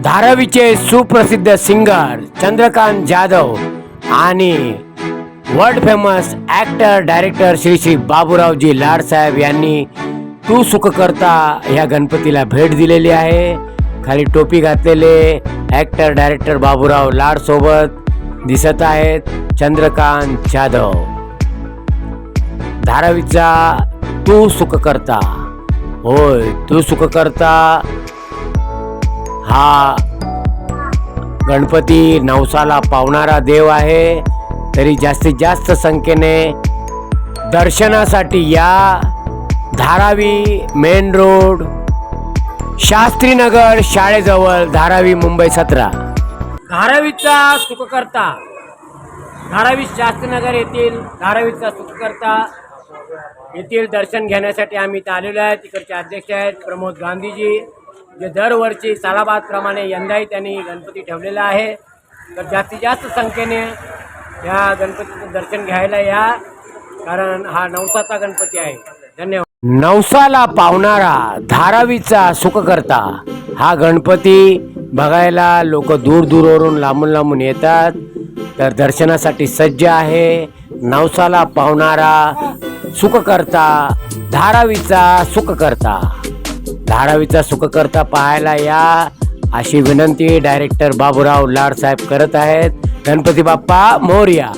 धारावीचे सुप्रसिद्ध सिंगर चंद्रकांत जाधव आणि world famous actor director Shri Shri Baburaoji Ladsaheb यांनी तू सुख करता या गणपतीला भेट दिलेली आहे. खाली टोपी घातलेले ॲक्टर डायरेक्टर बाबूराव लाड सोबत दिसत आहेत चंद्रकांत जाधव. धारावीचा तू सुख करता, होय तू सुख करता हा गणपती नवसाला पावणारा देव आहे. तरी जास्तीत जास्त संख्येने दर्शनासाठी या धारावी मेन रोड शास्त्रीनगर शाळेजवळ धारावी मुंबई 17. धारावीचा सुखकर्ता धारावी शास्त्रीनगर येथील धारावीचा सुखकर्ता येथील दर्शन घेण्यासाठी आम्ही इथं आलेलो आहे. तिकडचे अध्यक्ष आहेत प्रमोद गांधीजी, जे दरवर्षी सालाबादप्रमाणे यंदाही त्यांनी गणपती ठेवलेला आहे. तर जास्तीत जास्त संख्येने या गणपतीचं दर्शन घ्यायला या, कारण हा नवसाचा गणपती आहे. धन्यवाद. नवसाला पावणारा धारावीचा सुखकर्ता हा गणपती बघायला लोक दूर दूरवरून लांबून लांबून येतात. तर दर्शनासाठी सज्ज आहे नवसाला पावणारा सुखकर्ता, धारावीचा सुखकर्ता. धारावीचा सुखकर्ता पाहायला या अशी विनंती डायरेक्टर बाबूराव लाड साहेब करत आहेत. गणपती बाप्पा मोरया.